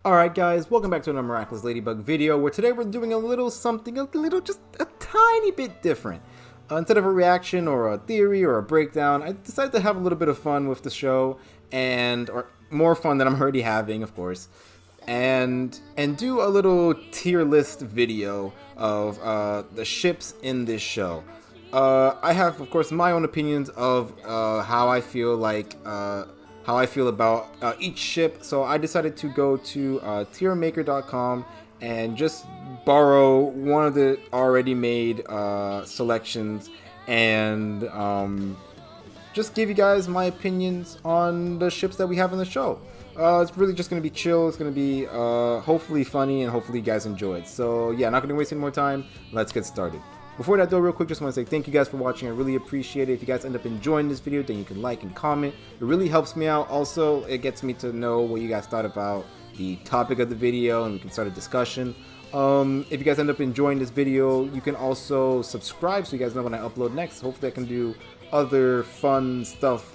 Alright guys, welcome back to another Miraculous Ladybug video where today we're doing a little something, just a tiny bit different. Instead of a reaction or a theory or a breakdown, I decided to have a little bit of fun with the show, or more fun than I'm already having, of course, and do a little tier list video of the ships in this show. I have, of course, my own opinions of how I feel about each ship, so I decided to go to tiermaker.com and just borrow one of the already made selections and just give you guys my opinions on the ships that we have in the show. It's really just going to be chill. It's going to be hopefully funny, and hopefully you guys enjoy it. So yeah, not going to waste any more time. Let's get started. Before that though, real quick, just want to say thank you guys for watching. I really appreciate it. If you guys end up enjoying this video, then you can like and comment. It really helps me out. Also, it gets me to know what you guys thought about the topic of the video, and we can start a discussion. If you guys end up enjoying this video, you can also subscribe so you guys know when I upload next. Hopefully I can do other fun stuff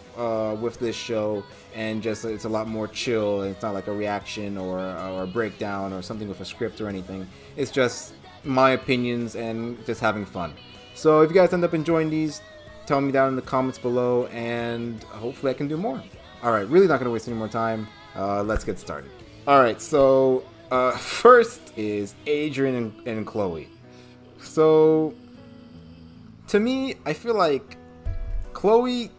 with this show, and just it's a lot more chill. It's not like a reaction or a breakdown or something with a script or anything. It's just my opinions and just having fun. So if you guys end up enjoying these, tell me down in the comments below, and hopefully I can do more. Alright, really not going to waste any more time. Let's get started. Alright, so first is Adrian and Chloe. So to me, I feel like Chloe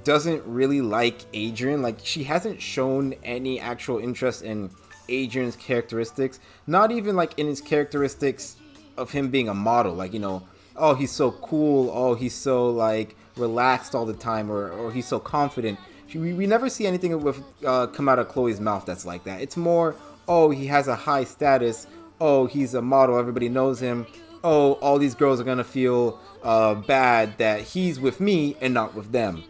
doesn't really like Adrian. Like, she hasn't shown any actual interest in Adrian's characteristics, not even like in his characteristics of him being a model, like, you know, oh, he's so cool, oh, he's so like relaxed all the time, or he's so confident. We never see anything with come out of Chloe's mouth that's like that. It's more, oh, he has a high status, oh, he's a model, everybody knows him, oh, all these girls are gonna feel bad that he's with me and not with them.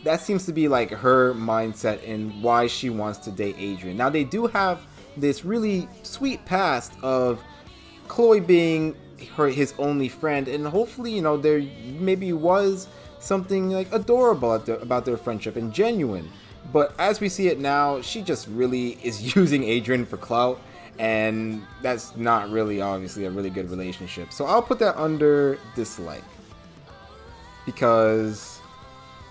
That seems to be like her mindset and why she wants to date Adrian. Now, they do have this really sweet past of Chloe being his only friend, and hopefully, you know, there maybe was something like adorable about their friendship and genuine. But as we see it now, she just really is using Adrian for clout, and that's not really obviously a really good relationship. So I'll put that under dislike, because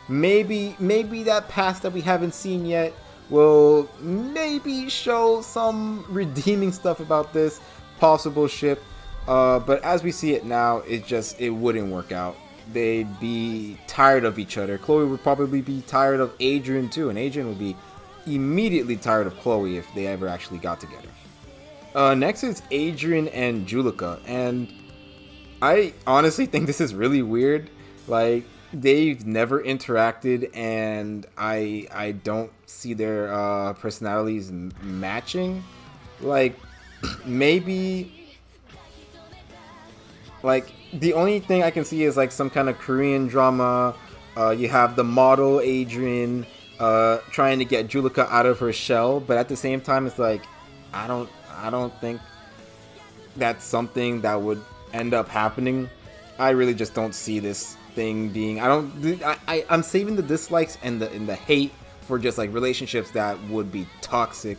maybe that past that we haven't seen yet will maybe show some redeeming stuff about this possible ship, but as we see it now, it wouldn't work out. They'd be tired of each other. Chloe would probably be tired of Adrian too, and Adrian would be immediately tired of Chloe if they ever actually got together. Next is Adrian and Julica, and I honestly think this is really weird. Like, they've never interacted, and I don't see their personalities matching. Like, maybe, like, the only thing I can see is like some kind of Korean drama. You have the model Adrian trying to get Julica out of her shell, but at the same time, it's like I don't think that's something that would end up happening. I really just don't see this thing being. I'm saving the dislikes and the hate for just like relationships that would be toxic.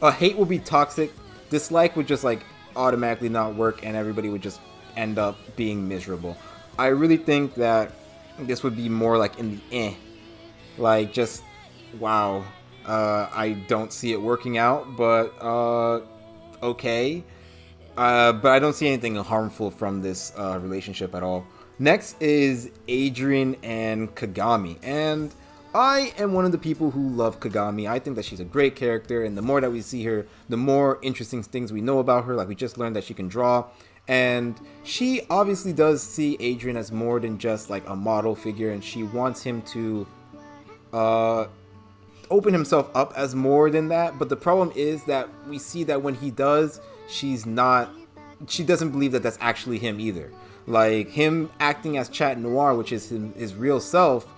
Hate would be toxic. Dislike would just like automatically not work, and everybody would just end up being miserable. I really think that this would be more like in the like, just wow. I don't see it working out, but okay. But I don't see anything harmful from this relationship at all. Next is Adrian and Kagami, and I am one of the people who love Kagami. I think that she's a great character, and the more that we see her, the more interesting things we know about her. Like, we just learned that she can draw, and she obviously does see Adrian as more than just like a model figure, and she wants him to open himself up as more than that. But the problem is that we see that when he does, she doesn't believe that that's actually him either. Like, him acting as Chat Noir, which is his real self,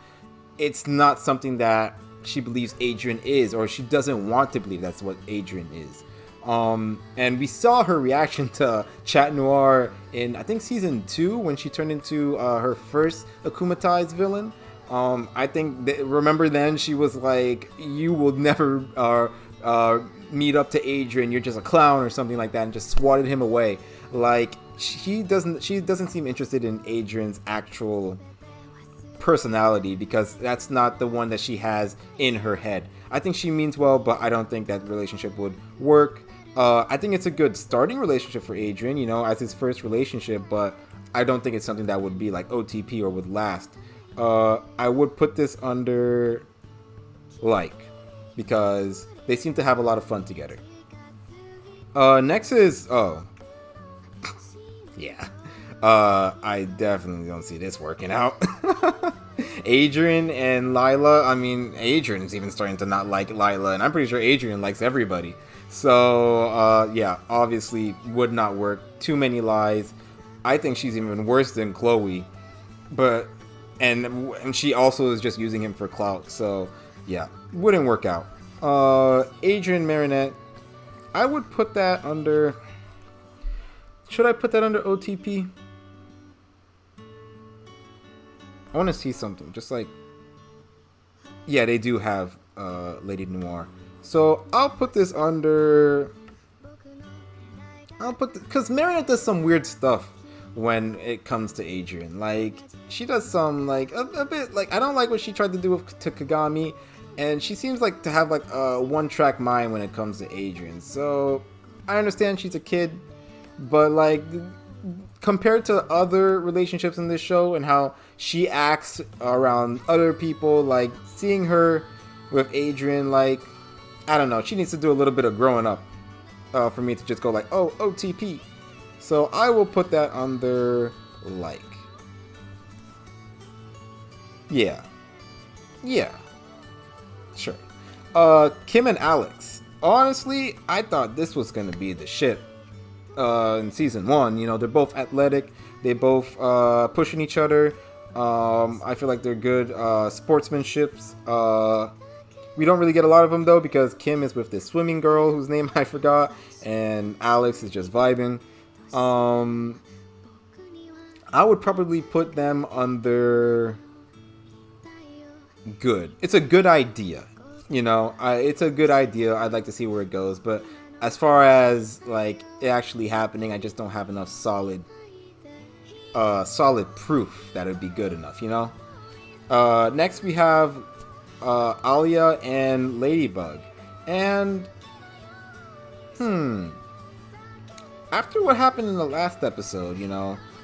it's not something that she believes Adrian is, or she doesn't want to believe that's what Adrian is. And we saw her reaction to Chat Noir in, I think, season 2, when she turned into her first akumatized villain. I think remember then she was like, "You will never meet up to Adrian, you're just a clown or something like that, and just swatted him away. Like, she doesn't seem interested in Adrian's actual personality, because that's not the one that she has in her head. I think she means well, but I don't think that relationship would work. I think it's a good starting relationship for Adrian, as his first relationship, but I don't think it's something that would be like OTP or would last. I would put this under like, because they seem to have a lot of fun together. Next is, yeah. I definitely don't see this working out. Adrian and Lila. I mean, Adrian's even starting to not like Lila, and I'm pretty sure Adrian likes everybody. So, yeah, obviously would not work. Too many lies. I think she's even worse than Chloe. But, and she also is just using him for clout. So, yeah, wouldn't work out. Adrian, Marinette. I would put that under... Should I put that under OTP? I want to see something. Just like... Yeah, they do have Lady Noir. So, I'll put this under... Because Marinette does some weird stuff when it comes to Adrian. Like, she does some, like, a bit... Like, I don't like what she tried to do to Kagami. And she seems like to have, like, a one-track mind when it comes to Adrian. So, I understand she's a kid. But, like, compared to other relationships in this show and how she acts around other people, like, seeing her with Adrian, like, I don't know. She needs to do a little bit of growing up for me to just go like, oh, OTP. So I will put that under, like. Yeah. Yeah. Sure. Kim and Alex. Honestly, I thought this was going to be the shit. In season 1, they're both athletic, they both pushing each other. I feel like they're good sportsmanships. We don't really get a lot of them though, because Kim is with this swimming girl whose name I forgot, and Alex is just vibing. I would probably put them under good. It's a good idea, it's a good idea. I'd like to see where it goes, but as far as like it actually happening, I just don't have enough solid proof that it'd be good enough, Next we have Alia and Ladybug. And after what happened in the last episode,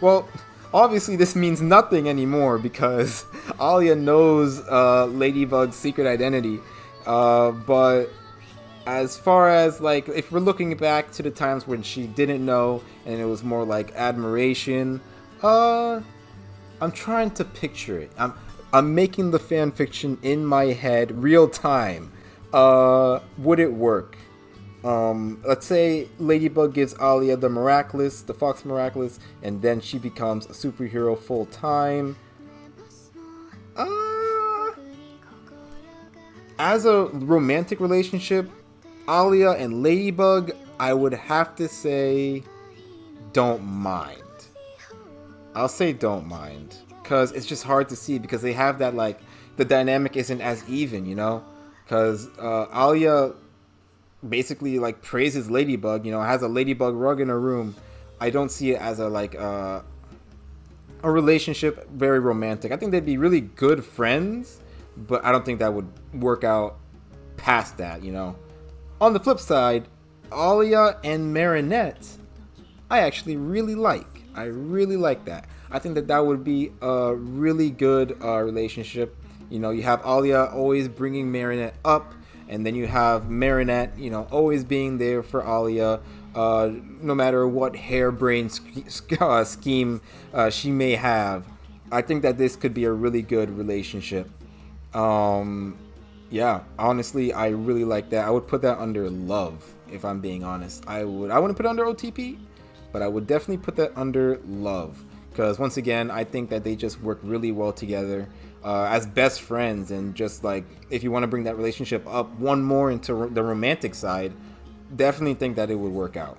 well, obviously this means nothing anymore because Alia knows Ladybug's secret identity. But as far as, like, if we're looking back to the times when she didn't know and it was more like admiration, I'm trying to picture it. I'm making the fan fiction in my head real time. Would it work? Let's say Ladybug gives Alia the Fox Miraculous, and then she becomes a superhero full time. As a romantic relationship, Alia and Ladybug, I would have to say don't mind. I'll say don't mind, because it's just hard to see, because they have that, like, the dynamic isn't as even, because Alia basically, like, praises Ladybug, has a Ladybug rug in her room. I don't see it as a relationship very romantic. I think they'd be really good friends, but I don't think that would work out past that, On the flip side, Alia and Marinette, I actually really like. I really like that. I think that would be a really good relationship. You have Alia always bringing Marinette up, and then you have Marinette, always being there for Alia, no matter what harebrained scheme she may have. I think that this could be a really good relationship. Yeah, honestly, I really like that. I would put that under love, if I'm being honest. I wouldn't put it under OTP, but I would definitely put that under love. Because once again, I think that they just work really well together as best friends. And just like, if you want to bring that relationship up one more into the romantic side, definitely think that it would work out.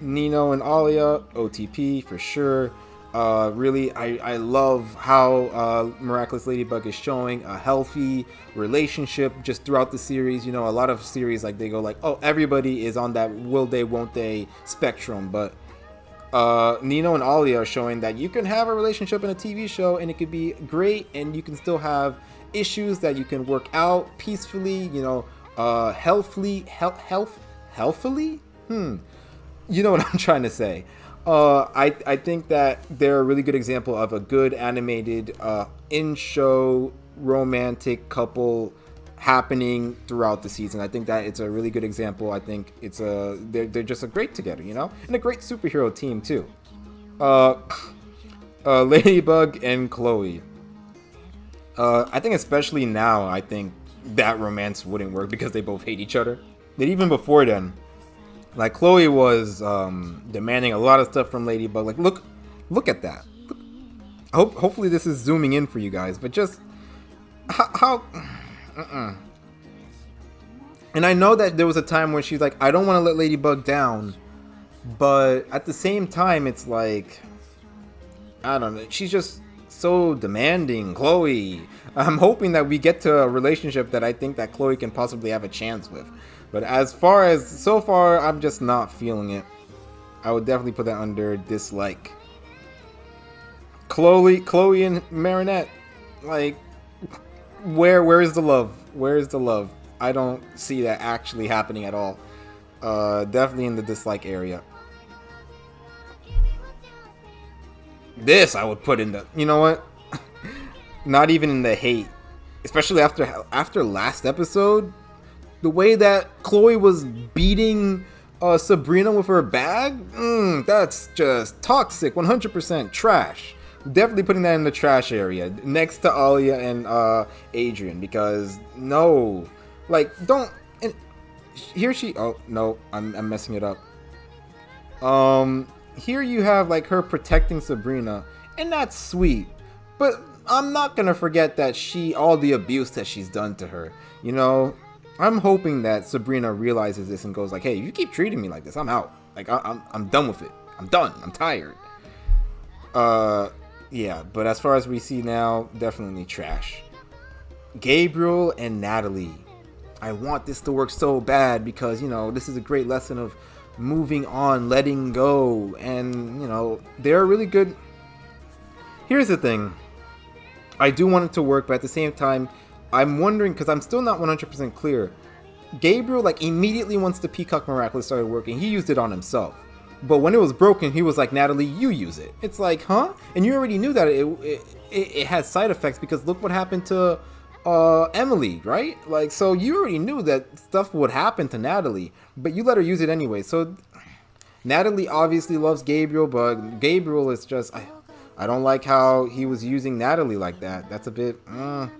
Nino and Alia, OTP for sure. Really, I love how Miraculous Ladybug is showing a healthy relationship just throughout the series. You know, a lot of series, like, they go like, oh, everybody is on that will they, won't they spectrum. But Nino and Alia are showing that you can have a relationship in a TV show and it could be great, and you can still have issues that you can work out peacefully, you know, healthfully. You know what I'm trying to say. I think that they're a really good example of a good animated in-show romantic couple happening throughout the season. I think that it's a really good example. I think they're just a great together, you know, and a great superhero team too. Ladybug and Chloe. I think especially now, I think that romance wouldn't work because they both hate each other. But even before then, like, Chloe was demanding a lot of stuff from Ladybug. Like, look at that. Hopefully this is zooming in for you guys, but just how. And I know that there was a time where she's like, I don't want to let Ladybug down, but at the same time, it's like, I don't know. She's just so demanding, Chloe. I'm hoping that we get to a relationship that I think that Chloe can possibly have a chance with. But so far, I'm just not feeling it. I would definitely put that under dislike. Chloe and Marinette, like, where is the love? Where is the love? I don't see that actually happening at all. Definitely in the dislike area. This I would put in the, you know what? Not even in the hate. Especially after last episode. The way that Chloe was beating Sabrina with her bag, that's just toxic, 100% trash. Definitely putting that in the trash area, next to Alia and Adrian, because no, like, don't. And oh no, I'm messing it up. Here you have, like, her protecting Sabrina, and that's sweet, but I'm not gonna forget that all the abuse that she's done to her, you know. I'm hoping that Sabrina realizes this and goes like, hey, you keep treating me like this, I'm out. Like, I'm done with it. I'm done. I'm tired. Yeah, but as far as we see now, definitely trash. Gabriel and Natalie. I want this to work so bad because, you know, this is a great lesson of moving on, letting go, and, you know, they're really good. Here's the thing. I do want it to work, but at the same time, I'm wondering, because I'm still not 100% clear. Gabriel, like, immediately once the Peacock Miraculous started working, he used it on himself. But when it was broken, he was like, Natalie, you use it. It's like, huh? And you already knew that it had side effects, because look what happened to Emily, right? Like, so you already knew that stuff would happen to Natalie, but you let her use it anyway. So Natalie obviously loves Gabriel, but Gabriel is just, I don't like how he was using Natalie like that. That's a bit, I'll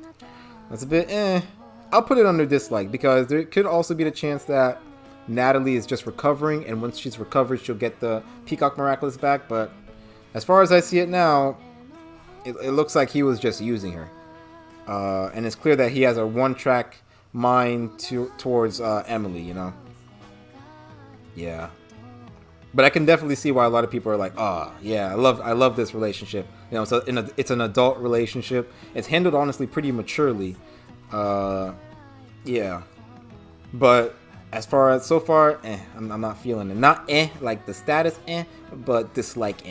put it under dislike, because there could also be the chance that Natalie is just recovering, and once she's recovered, she'll get the Peacock Miraculous back. But as far as I see it now, it looks like he was just using her. And it's clear that he has a one-track mind towards Emily, you know? Yeah. But I can definitely see why a lot of people are like, yeah, I love this relationship. You know, so it's an adult relationship. It's handled, honestly, pretty maturely. Yeah. But as far as so far, I'm not feeling it. Not like the status but dislike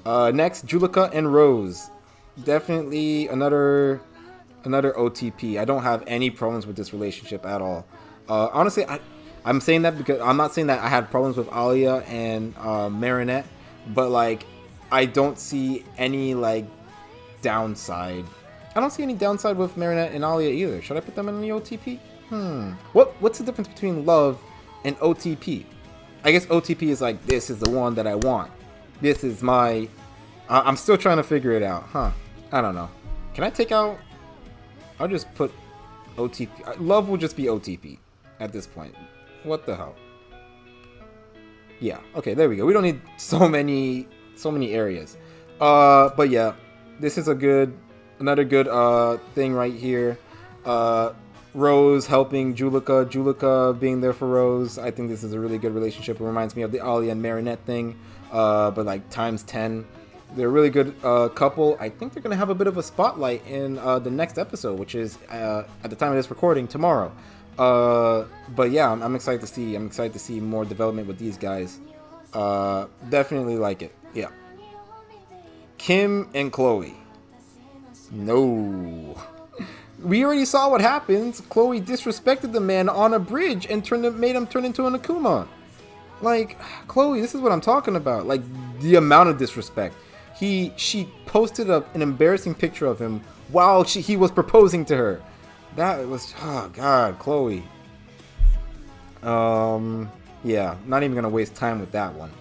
Next, Julica and Rose. Definitely another OTP. I don't have any problems with this relationship at all. Honestly, I'm saying that because I'm not saying that I had problems with Alia and Marinette, but, like, I don't see any, like, downside. I don't see any downside with Marinette and Alia either. Should I put them in the OTP? What's the difference between love and OTP? I guess OTP is like, this is the one that I want. This is my... I'm still trying to figure it out, I don't know. Can I take out... I'll just put OTP. Love will just be OTP at this point. What the hell? Yeah, okay, there we go. We don't need so many areas. But yeah, this is another good thing right here. Rose helping Julica, Julica being there for Rose. I think this is a really good relationship. It reminds me of the Alia and Marinette thing, but like times 10. They're a really good couple. I think they're gonna have a bit of a spotlight in the next episode, which is at the time of this recording tomorrow. But yeah, I'm excited to see. I'm excited to see more development with these guys. Definitely like it. Yeah. Kim and Chloe. No. We already saw what happens. Chloe disrespected the man on a bridge and made him turn into an Akuma. Like, Chloe, this is what I'm talking about. Like, the amount of disrespect. She posted an embarrassing picture of him while he was proposing to her. That was, oh god, Chloe. Yeah, not even gonna waste time with that one.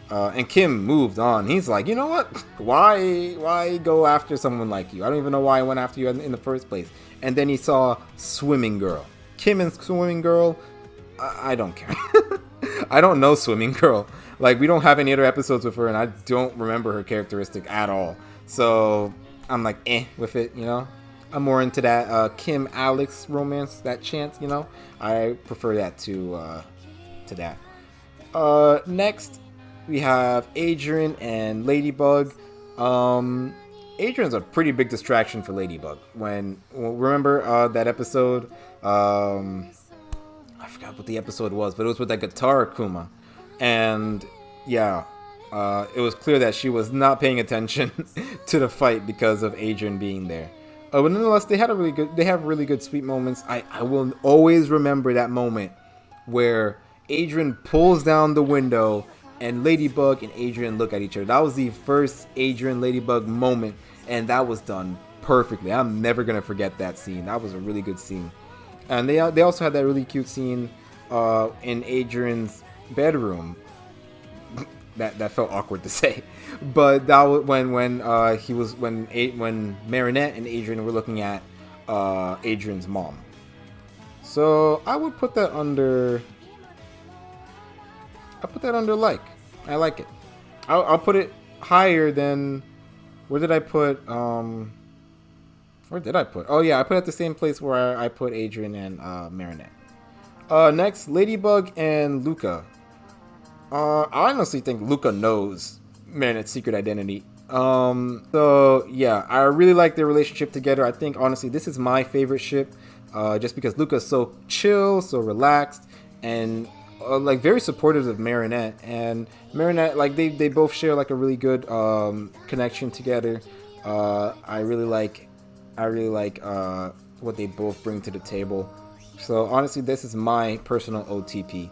And Kim moved on. He's like, you know what? Why go after someone like you? I don't even know why I went after you in the first place. And then he saw Swimming Girl. Kim and Swimming Girl. I don't care. I don't know Swimming Girl. Like, we don't have any other episodes with her, and I don't remember her characteristic at all. So I'm like, with it, you know. I'm more into that Kim Alex romance, that chance, you know. I prefer that to that. Next, we have Adrian and Ladybug. Adrian's a pretty big distraction for Ladybug. Remember that episode? I forgot what the episode was, but it was with that guitar Akuma. And yeah, it was clear that she was not paying attention to the fight because of Adrian being there. But nonetheless, they have really good sweet moments. I will always remember that moment where Adrian pulls down the window and Ladybug and Adrian look at each other. That was the first Adrian Ladybug moment, and that was done perfectly. I'm never gonna forget that scene. That was a really good scene. And they also had that really cute scene in Adrian's bedroom. That felt awkward to say, but that was when Marinette and Adrian were looking at Adrian's mom. So I would put that under. Like. I like it. I'll put it higher than. Where did I put? Oh yeah, I put it at the same place where I put Adrian and Marinette. Next, Ladybug and Luca. I honestly think Luca knows Marinette's secret identity. So yeah, I really like their relationship together. I think honestly this is my favorite ship, just because Luca's so chill, so relaxed, and like very supportive of Marinette. And Marinette, like they both share like a really good connection together. I really like what they both bring to the table. So honestly, this is my personal OTP.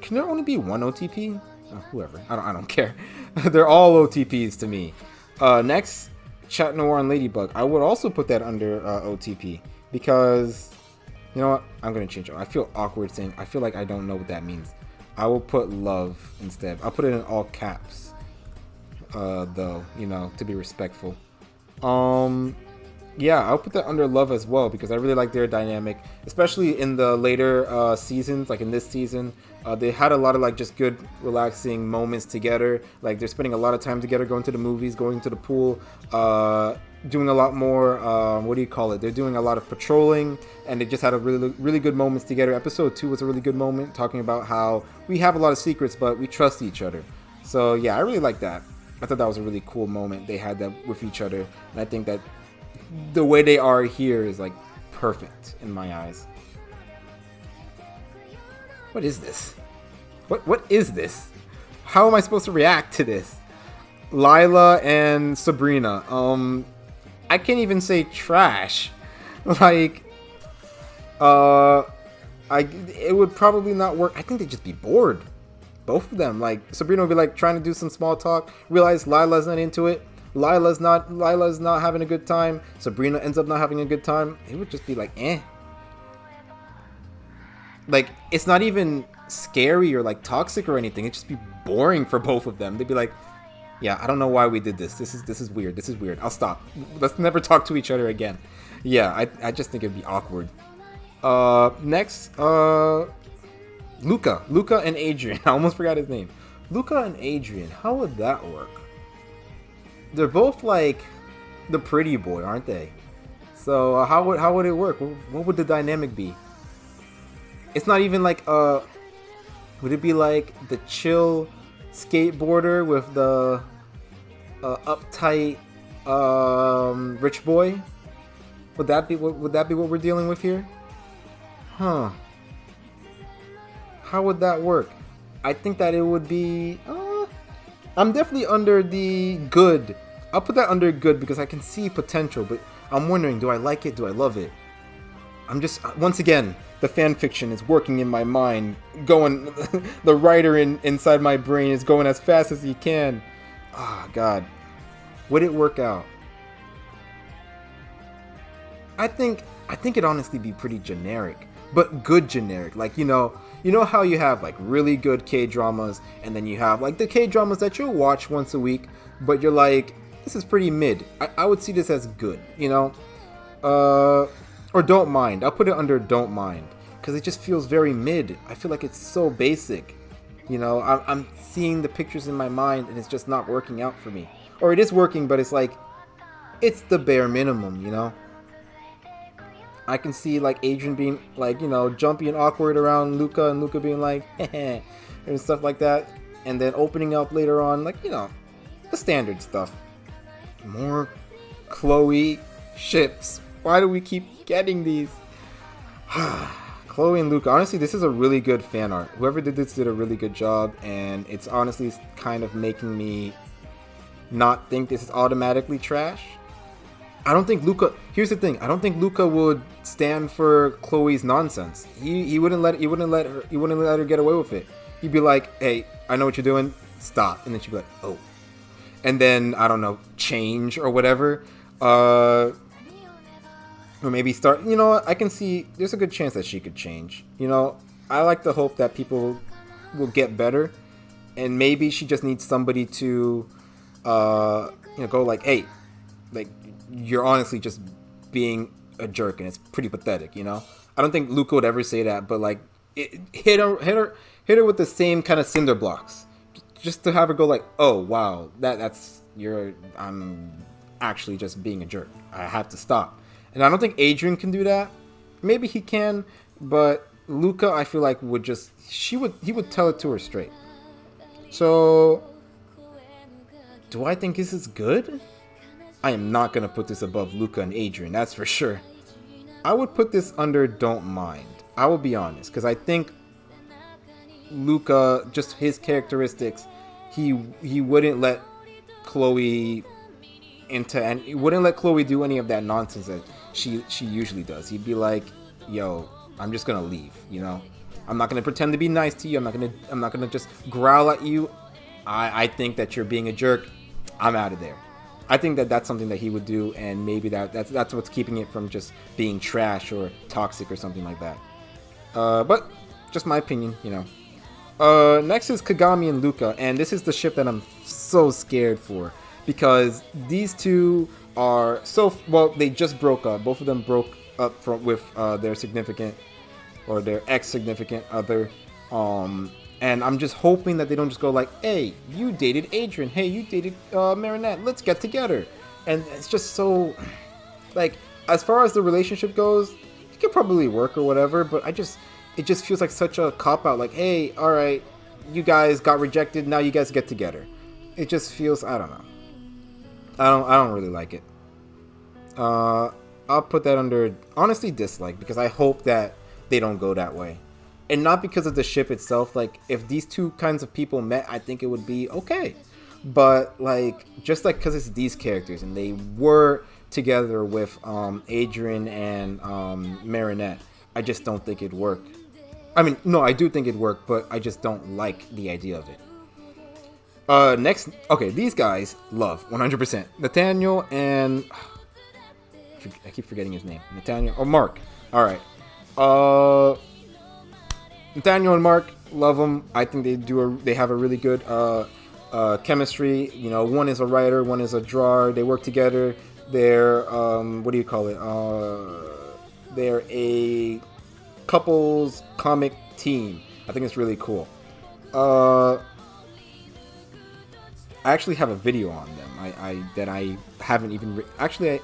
Can there only be one OTP? Oh, whoever. I don't care. They're all OTPs to me. Next, Chat Noir and Ladybug. I would also put that under OTP because, you know what? I'm going to change it. I feel awkward saying, I feel like I don't know what that means. I will put love instead. I'll put it in all caps, though, you know, to be respectful. Yeah, I'll put that under love as well because I really like their dynamic, especially in the later seasons, like in this season. They had a lot of like just good, relaxing moments together. Like they're spending a lot of time together, going to the movies, going to the pool, doing a lot more. What do you call it? They're doing a lot of patrolling, and they just had a really good moments together. Episode 2 was a really good moment, talking about how we have a lot of secrets, but we trust each other. So yeah, I really like that. I thought that was a really cool moment they had that with each other, and I think that the way they are here is like perfect in my eyes. What is this? What is this? How am I supposed to react to this? Lila and Sabrina. I can't even say trash. Like, it would probably not work. I think they'd just be bored. Both of them. Like, Sabrina would be like trying to do some small talk, realize Lila's not into it. Lila's not having a good time. Sabrina ends up not having a good time. It would just be like, Like, it's not even scary or like toxic or anything. It'd just be boring for both of them. They'd be like, yeah, I don't know why we did this. This is weird. This is weird. I'll stop. Let's never talk to each other again. Yeah, I just think it'd be awkward. Next, Luca and Adrian. I almost forgot his name. Luca and Adrian. How would that work? They're both like the pretty boy, aren't they? So how would it work? What would the dynamic be? It's not even like would it be like the chill, skateboarder with the uptight rich boy. Would that be what we're dealing with here? Huh. How would that work? I think that it would be... I'm definitely under the good. I'll put that under good because I can see potential, but I'm wondering, do I like it? Do I love it? I'm just... Once again, the fan fiction is working in my mind. Going... the writer inside my brain is going as fast as he can. Oh, God. Would it work out? I think it'd honestly be pretty generic, but good generic. Like, you know how you have like really good K-dramas, and then you have like the K-dramas that you'll watch once a week, but you're like, this is pretty mid. I would see this as good, you know? Or don't mind. I'll put it under don't mind, because it just feels very mid. I feel like it's so basic. You know, I'm seeing the pictures in my mind, and it's just not working out for me. Or it is working, but it's like, it's the bare minimum, you know? I can see like Adrian being like, you know, jumpy and awkward around Luca, and Luca being like, heh, and stuff like that. And then opening up later on, like, you know, the standard stuff. More Chloe ships. Why do we keep getting these? Chloe and Luca. Honestly, this is a really good fan art. Whoever did this did a really good job, and it's honestly kind of making me not think this is automatically trash. I don't think Luca... Here's the thing. I don't think Luca would stand for Chloe's nonsense. He wouldn't let her get away with it. He'd be like, hey, I know what you're doing. Stop. And then she'd be like, oh. And then, I don't know, change or whatever. Or maybe start... You know what? I can see... There's a good chance that she could change. You know, I like to hope that people will get better. And maybe she just needs somebody to, go like, hey, like... You're honestly just being a jerk, and it's pretty pathetic, you know. I don't think Luca would ever say that, but like, hit her with the same kind of cinder blocks, just to have her go like, oh wow, I'm actually just being a jerk. I have to stop. And I don't think Adrian can do that. Maybe he can, but Luca, I feel like he would tell it to her straight. So, do I think this is good? I am not going to put this above Luca and Adrian, that's for sure. I would put this under don't mind. I will be honest, because I think Luca, just his characteristics, he wouldn't let Chloe and he wouldn't let Chloe do any of that nonsense that she usually does. He'd be like, yo, I'm just going to leave, you know? I'm not going to pretend to be nice to you. I'm not going to just growl at you. I think that you're being a jerk. I'm out of there. I think that that's something that he would do, and maybe that's what's keeping it from just being trash or toxic or something like that. But just my opinion, you know. Next is Kagami and Luca, and this is the ship that I'm so scared for, because these two are they just broke up. Both of them broke up with their significant or their ex-significant other. And I'm just hoping that they don't just go like, hey, you dated Adrian. Hey, you dated Marinette. Let's get together. And it's just so, like, as far as the relationship goes, it could probably work or whatever. But it just feels like such a cop-out. Like, hey, all right, you guys got rejected. Now you guys get together. It just feels, I don't know. I don't really like it. I'll put that under, honestly, dislike. Because I hope that they don't go that way. And not because of the ship itself. Like, if these two kinds of people met, I think it would be okay. But, like, just like because it's these characters, and they were together with Adrian and Marinette, I just don't think it'd work. I mean, no, I do think it'd work, but I just don't like the idea of it. Next, okay, these guys love 100%. Nathaniel and... I keep forgetting his name. Nathaniel, or Mark. Alright. Nathaniel and Mark, love them. I think they have a really good chemistry. You know, one is a writer, one is a drawer. They work together. They're what do you call it? They're a couples comic team. I think it's really cool. I actually have a video on them. I haven't even actually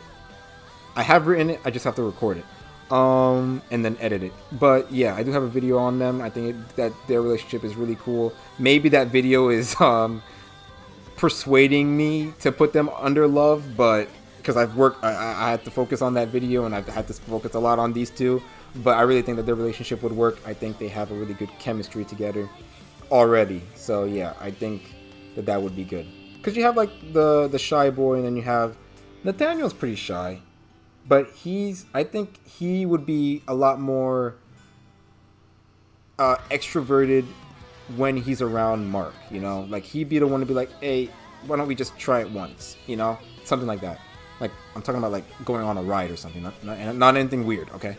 I have written it. I just have to record it. and then edit it. But yeah, I do have a video on them. I think that their relationship is really cool. Maybe that video is persuading me to put them under love, but because I've worked, I had to focus on that video, and I've had to focus a lot on these two. But I really think that their relationship would work. I think they have a really good chemistry together already. So yeah, I think that would be good. Because you have like the shy boy, and then you have Nathaniel's pretty shy, but I think he would be a lot more extroverted when he's around Mark. You know, like he'd be the one to be like, hey, why don't we just try it once? You know, something like that. Like I'm talking about like going on a ride or something, not anything weird. Okay,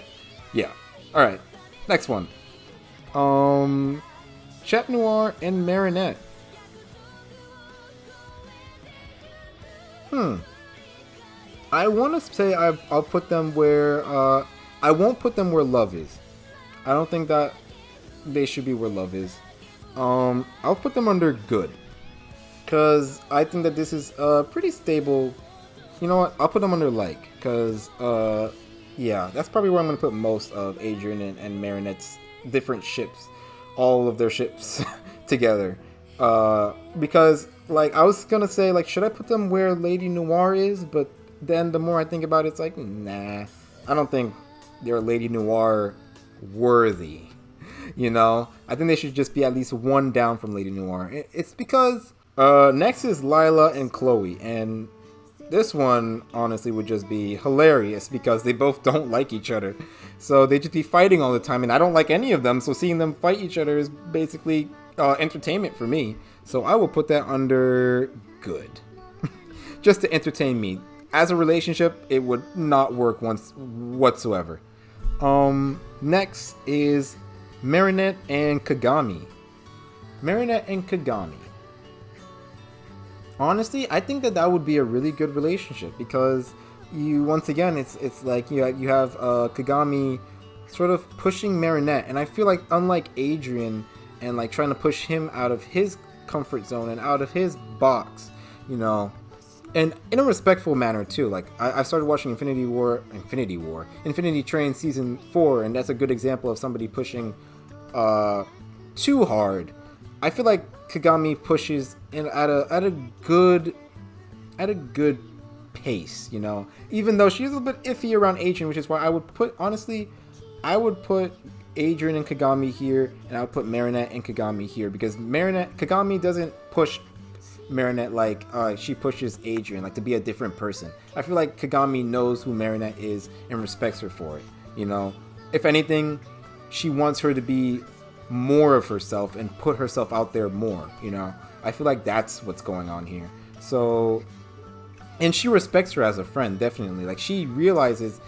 yeah. All right, next one. Chat Noir and Marinette. I want to say I'll put them where I won't put them where love is. I don't think that they should be where love is. I'll put them under good, because I think that this is pretty stable. You know what? I'll put them under like, because yeah, that's probably where I'm gonna put most of Adrian and Marinette's different ships, all of their ships together. Because like I was gonna say, like, should I put them where Lady Noir is? But then the more I think about it, it's like, nah, I don't think they're Lady Noir worthy. You know, I think they should just be at least one down from Lady Noir. It's because next is Lila and Chloe, and this one honestly would just be hilarious because they both don't like each other, so they just be fighting all the time, and I don't like any of them. So seeing them fight each other is basically entertainment for me. So I will put that under good, just to entertain me. As a relationship, it would not work whatsoever. Next is Marinette and Kagami. Marinette and Kagami. Honestly, I think that would be a really good relationship because once again, it's like you have Kagami sort of pushing Marinette, and I feel like unlike Adrian and like trying to push him out of his comfort zone and out of his box, you know, and in a respectful manner too. Like I started watching Infinity Train season 4, and that's a good example of somebody pushing too hard. I feel like Kagami pushes at a good pace, you know. Even though she's a little bit iffy around Adrian, which is why I would put Adrian and Kagami here, and I would put Marinette and Kagami here, because Kagami doesn't push Marinette like she pushes Adrian, like to be a different person. I feel like Kagami knows who Marinette is and respects her for it, you know. If anything, she wants her to be more of herself and put herself out there more, you know. I feel like that's what's going on here. So, and she respects her as a friend, definitely. Like she realizes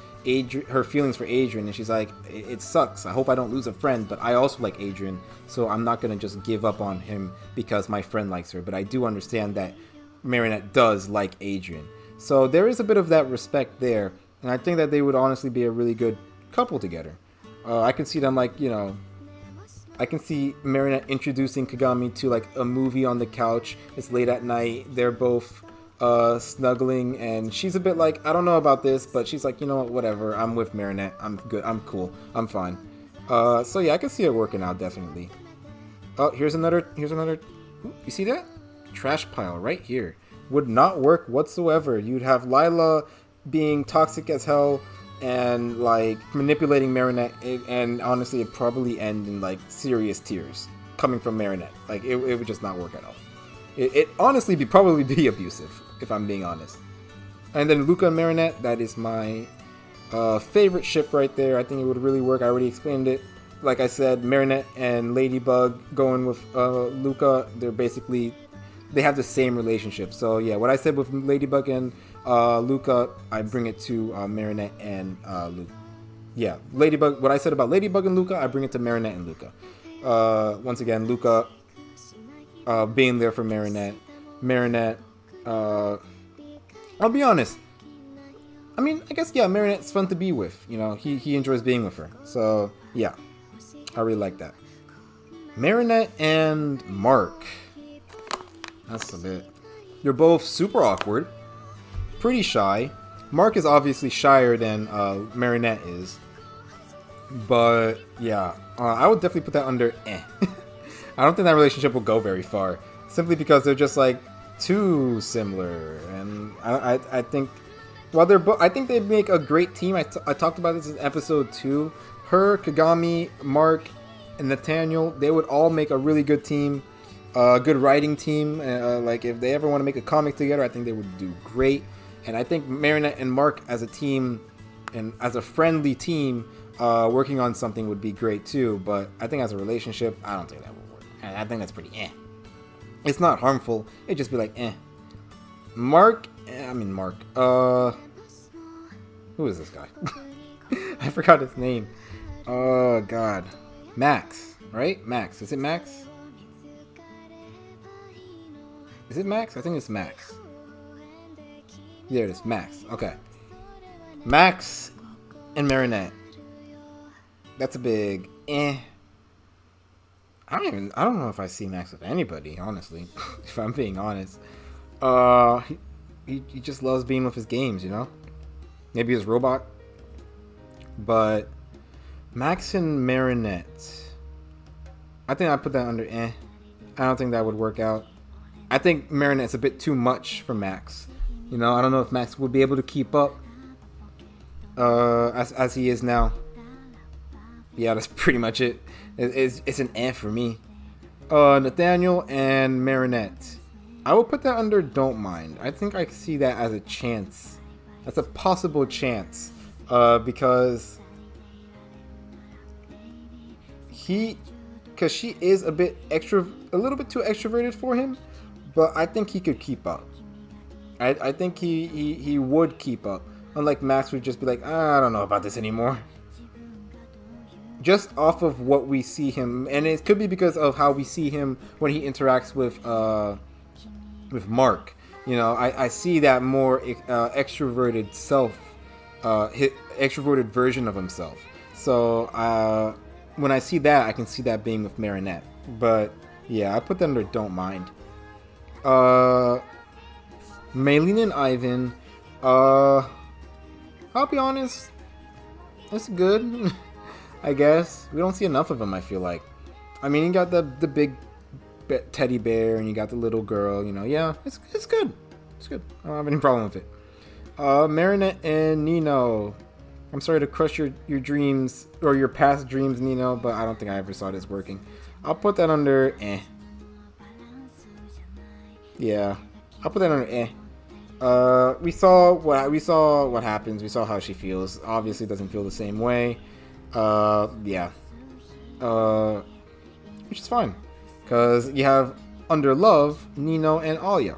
her feelings for Adrian, and she's like, it sucks, I hope I don't lose a friend, but I also like Adrian, so I'm not gonna just give up on him because my friend likes her. But I do understand that Marinette does like Adrian, so there is a bit of that respect there, and I think that they would honestly be a really good couple together. I can see them, like, you know, I can see Marinette introducing Kagami to like a movie on the couch. It's late at night, they're both snuggling, and she's a bit like, I don't know about this, but she's like, you know what, whatever, I'm with Marinette, I'm good, I'm cool, I'm fine. So yeah, I can see it working out, definitely. Oh, here's another, you see that? Trash pile right here. Would not work whatsoever. You'd have Lila being toxic as hell and like manipulating Marinette, and honestly it'd probably end in like serious tears coming from Marinette. Like it would just not work at all. It honestly probably be abusive, if I'm being honest. And then Luca and Marinette, that is my favorite ship right there. I think it would really work. I already explained it. Like I said, Marinette and Ladybug going with Luca, they have the same relationship. So yeah, what I said with Ladybug and Luca, I bring it to Marinette and Luca. Yeah, Ladybug. What I said about Ladybug and Luca, I bring it to Marinette and Luca. Once again, Luca being there for Marinette. Marinette, I'll be honest. I mean, I guess, yeah, Marinette's fun to be with. You know, he enjoys being with her. So, yeah, I really like that. Marinette and Mark. That's a bit. You're both super awkward. Pretty shy. Mark is obviously shyer than Marinette is. But yeah, I would definitely put that under eh. I don't think that relationship will go very far, simply because they're just like too similar, and I think while they're I think they'd make a great team. I talked about this in episode 2. Her, Kagami, Mark, and Nathaniel, they would all make a really good team, a good writing team. Like if they ever want to make a comic together, I think they would do great. And I think Marinette and Mark as a team and as a friendly team working on something would be great too. But I think as a relationship, I don't think that would work. I think that's pretty eh. It's not harmful. It'd just be like eh. Mark. Who is this guy? I forgot his name. Oh God. Max, right? Max. Is it Max? Is it Max? I think it's Max. There it is, Max. Okay. Max and Marinette. That's a big eh. I don't know if I see Max with anybody, honestly. If I'm being honest. He just loves being with his games, you know? Maybe his robot. But Max and Marinette, I think I'd put that under eh. I don't think that would work out. I think Marinette's a bit too much for Max. You know, I don't know if Max would be able to keep up as he is now. Yeah, that's pretty much it. It's an eh for me. Nathaniel and Marinette, I will put that under don't mind. I think I see that as a chance. That's a possible chance. Because she is a little bit too extroverted for him, but I think he could keep up. I think he would keep up. Unlike Max would just be like, I don't know about this anymore. Just off of what we see him, and it could be because of how we see him when he interacts with Mark. You know, I see that more extroverted self, extroverted version of himself. So when I see that, I can see that being with Marinette. But yeah, I put that under don't mind. Maylene and Ivan, I'll be honest, it's good. I guess we don't see enough of him. I feel like, I mean, you got the big teddy bear and you got the little girl. You know, yeah, it's good. It's good. I don't have any problem with it. Marinette and Nino. I'm sorry to crush your dreams or your past dreams, Nino, but I don't think I ever saw this working. I'll put that under eh. Yeah, I'll put that under eh. We saw what happens. We saw how she feels. Obviously, doesn't feel the same way. Yeah. Which is fine, because you have under love Nino and Alia.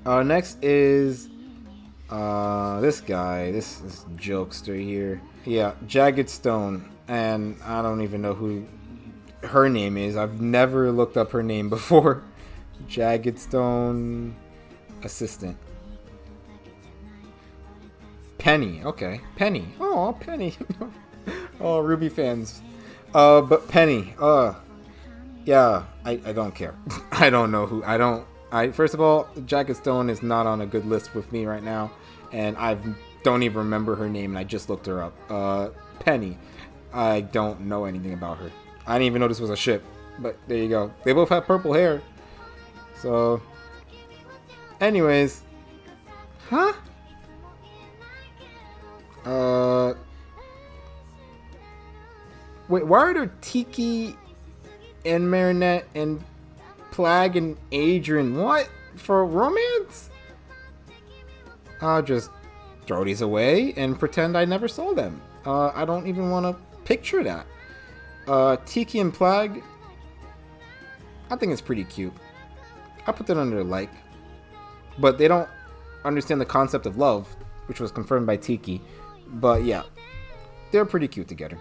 Next is this guy, this jokester here. Yeah, Jagged Stone, and I don't even know who her name is. I've never looked up her name before. Jagged Stone assistant. Penny. Okay, Penny. Oh, Penny. Oh, Ruby fans. But Penny. Yeah, I don't care. I don't know who. First of all, Jagged Stone is not on a good list with me right now, and I don't even remember her name, and I just looked her up. Penny. I don't know anything about her. I didn't even know this was a ship, but there you go. They both have purple hair. So, anyways. Huh? Wait, why are there Tiki and Marinette and Plague and Adrian? What? For romance? I'll just throw these away and pretend I never saw them. I don't even want to picture that. Tiki and Plague, I think it's pretty cute. I put that under like. But they don't understand the concept of love, which was confirmed by Tiki. But yeah, they're pretty cute together.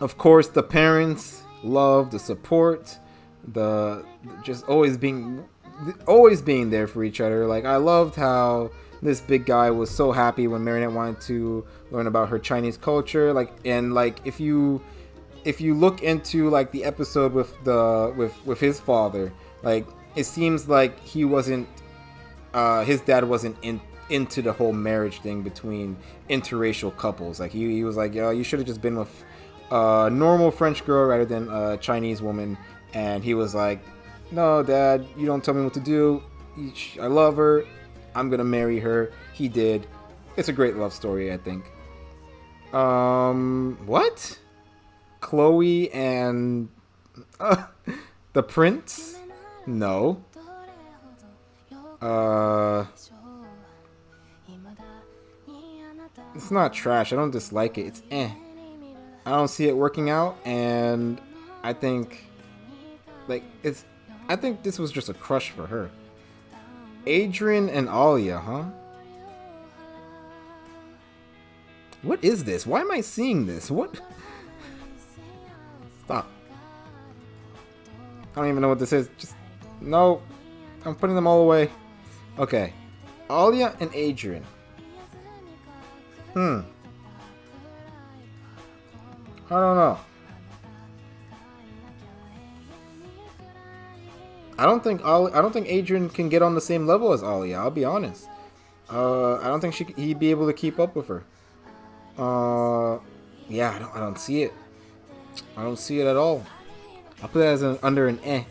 Of course, the parents love the support, the just always being there for each other. Like, I loved how this big guy was so happy when Marinette wanted to learn about her Chinese culture. Like, and like if you look into like the episode with his father, like it seems like he wasn't his dad wasn't into the whole marriage thing between interracial couples. Like he was like, yo, you should have just been with a normal French girl rather than a Chinese woman. And he was like, no, Dad, you don't tell me what to do. I love her. I'm gonna marry her. He did. It's a great love story, I think. What? Chloe and the prince? No. It's not trash. I don't dislike it. It's eh. I don't see it working out, and I think I think this was just a crush for her. Adrian and Alia, huh? What is this? Why am I seeing this? What? Stop. I don't even know what this is. Just no. I'm putting them all away. Okay. Alia and Adrian. I don't know. I don't think Adrian can get on the same level as Alia. I'll be honest. I don't think he'd be able to keep up with her. Yeah, I don't see it. I don't see it at all. I'll put that as under an eh.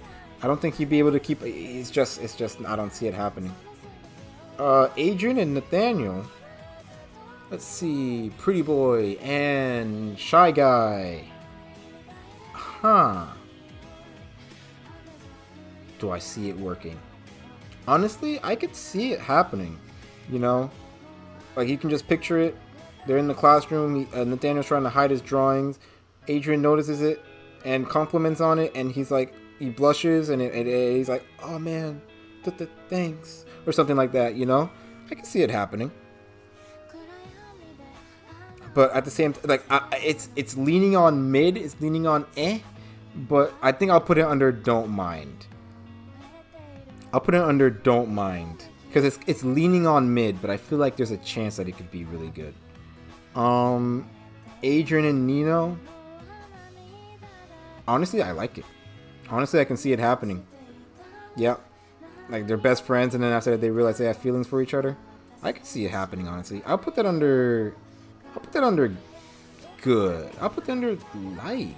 I don't think he'd be able to keep. It's just. I don't see it happening. Adrian and Nathaniel. Let's see, pretty boy and shy guy. Huh. Do I see it working? Honestly, I could see it happening. You know, like you can just picture it. They're in the classroom. Nathaniel's trying to hide his drawings. Adrian notices it and compliments on it, and he's like, he blushes, and he's like, "Oh man, thanks," or something like that. You know, I can see it happening. But at the same time, like it's leaning on mid, it's leaning on eh, but I think I'll put it under don't mind. I'll put it under don't mind because it's leaning on mid, but I feel like there's a chance that it could be really good. Adrian and Nino. Honestly, I like it. Honestly, I can see it happening. Yeah, like they're best friends, and then after that they realize they have feelings for each other. I can see it happening. Honestly, I'll put that under good. I'll put that under like.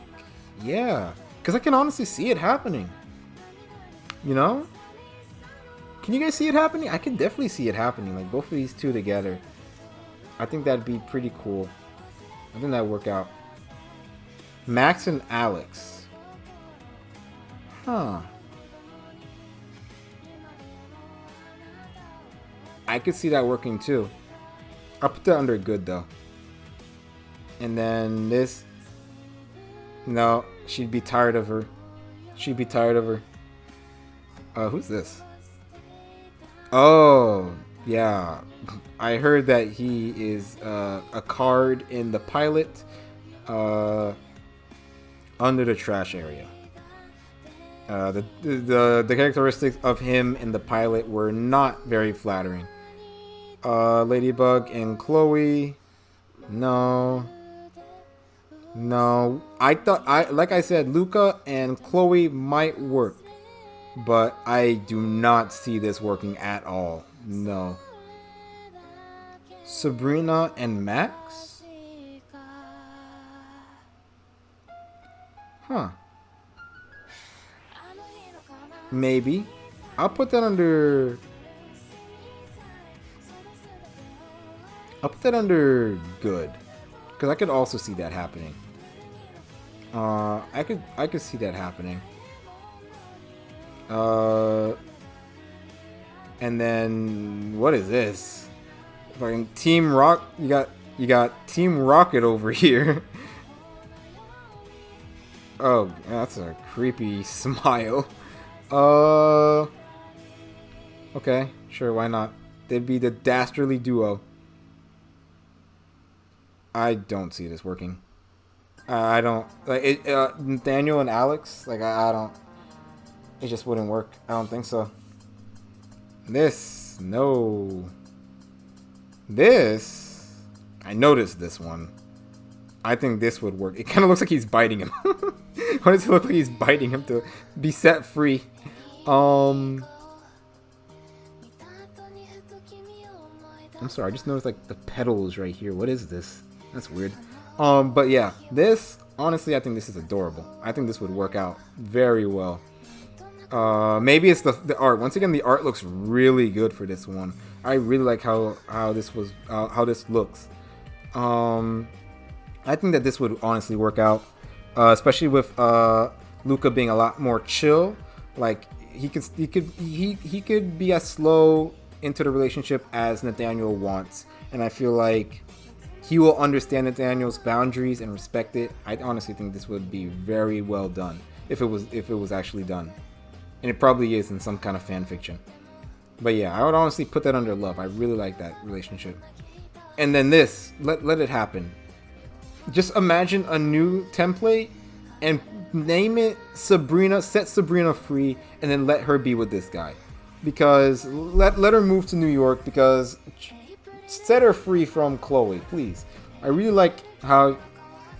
Yeah. Because I can honestly see it happening. You know? Can you guys see it happening? I can definitely see it happening. Like both of these two together. I think that'd be pretty cool. I think that'd work out. Max and Alex. Huh. I could see that working too. I'll put that under good though. And then this. No, she'd be tired of her. She'd be tired of her. Who's this? Oh, yeah. I heard that he is a card in the pilot under the trash area. The characteristics of him in the pilot were not very flattering. Ladybug and Chloe. No. Like I said, Luca and Chloe might work, but I do not see this working at all. No. Sabrina and Max? Huh. Maybe. I'll put that under good. Because I could also see that happening. I could see that happening. And then what is this? Fucking Team Rock. You got Team Rocket over here. Oh, that's a creepy smile. Okay, sure, why not? They'd be the dastardly duo. I don't see this working. I don't like it. Nathaniel and Alex, like I don't. It just wouldn't work. I don't think so. This, no. This, I noticed this one. I think this would work. It kind of looks like he's biting him. Why does it look like he's biting him to be set free? I'm sorry, I just noticed like the petals right here. What is this? That's weird. But yeah, this, honestly, I think this is adorable. I think this would work out very well. Maybe it's the art. Once again, the art looks really good for this one. I really like how this looks. I think that this would honestly work out, especially with Luca being a lot more chill. Like he could be as slow into the relationship as Nathaniel wants, and I feel like he will understand Nathaniel's boundaries and respect it. I honestly think this would be very well done if it was actually done. And it probably is in some kind of fan fiction. But yeah, I would honestly put that under love. I really like that relationship. And then this, let it happen. Just imagine a new template and name it Sabrina, set Sabrina free, and then let her be with this guy. Because let her move to New York, because set her free from Chloe, please. I really like how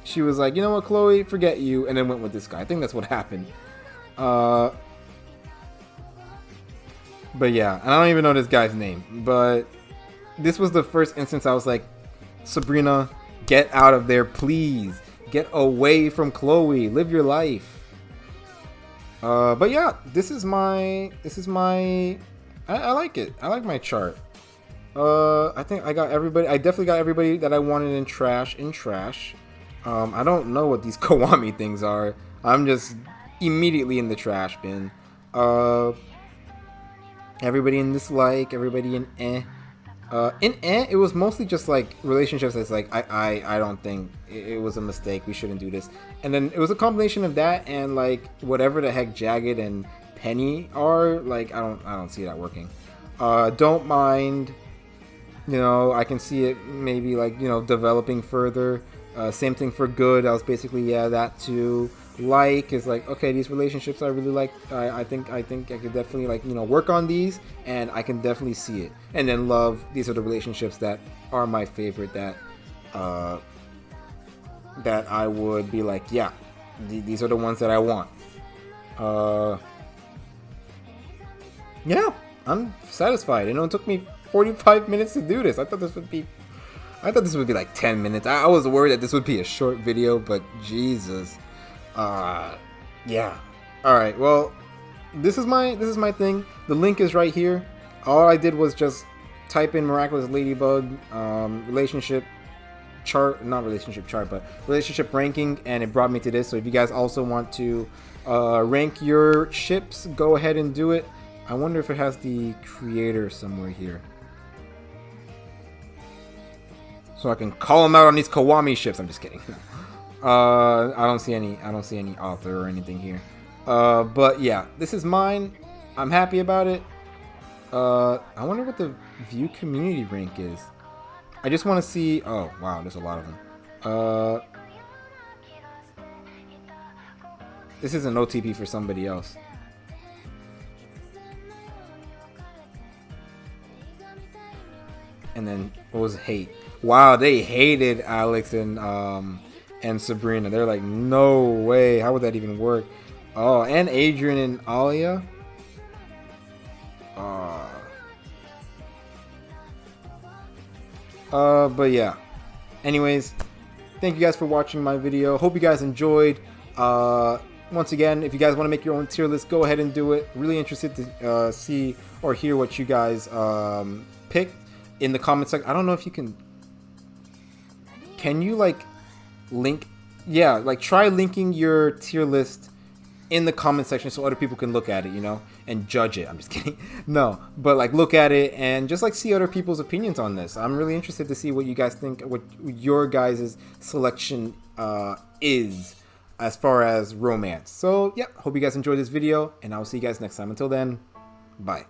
she was like, you know what, Chloe, forget you, and then went with this guy. I think that's what happened. But yeah, and I don't even know this guy's name. But this was the first instance I was like, Sabrina, get out of there, please. Get away from Chloe. Live your life. But yeah, this is my. I like it. I like my chart. I think I got everybody. I definitely got everybody that I wanted in trash. I don't know what these Kagami things are. I'm just immediately in the trash bin. Everybody in dislike, everybody in eh. It was mostly just like relationships that's like I don't think it was a mistake, we shouldn't do this. And then it was a combination of that and like whatever the heck Jagged and Penny are, like I don't see that working. Don't mind, you know, I can see it maybe like, you know, developing further. Same thing for Good. I was basically, yeah, that too. Like is like, okay, these relationships I really like. I think I could definitely like, you know, work on these, and I can definitely see it. And then Love, these are the relationships that are my favorite, that I would be like, yeah, these are the ones that I want. Yeah, I'm satisfied. You know, it took me 45 minutes to do this. I thought this would be like 10 minutes. I was worried that this would be a short video, but Jesus. Yeah. Alright, well, this is my thing. The link is right here. All I did was just type in Miraculous Ladybug, relationship chart, not relationship chart, but relationship ranking, and it brought me to this. So if you guys also want to rank your ships, go ahead and do it. I wonder if it has the creator somewhere here, so I can call them out on these Kagami ships. I'm just kidding. I don't see any author or anything here. But yeah, this is mine. I'm happy about it. I wonder what the view community rank is. I just want to see. Oh wow, there's a lot of them. This is an OTP for somebody else. And then what was hate? Wow, they hated Alex and Sabrina. They're like, no way. How would that even work? Oh, and Adrian and Alia. But yeah. Anyways, thank you guys for watching my video. Hope you guys enjoyed. Once again, if you guys want to make your own tier list, go ahead and do it. Really interested to see or hear what you guys picked in the comment section. I don't know if you can. Can you like link? Yeah, like try linking your tier list in the comment section so other people can look at it, you know, and judge it. I'm just kidding. No, but like look at it and just like see other people's opinions on this. I'm really interested to see what you guys think, what your guys' selection is as far as romance. So yeah, hope you guys enjoyed this video, and I'll see you guys next time. Until then, bye.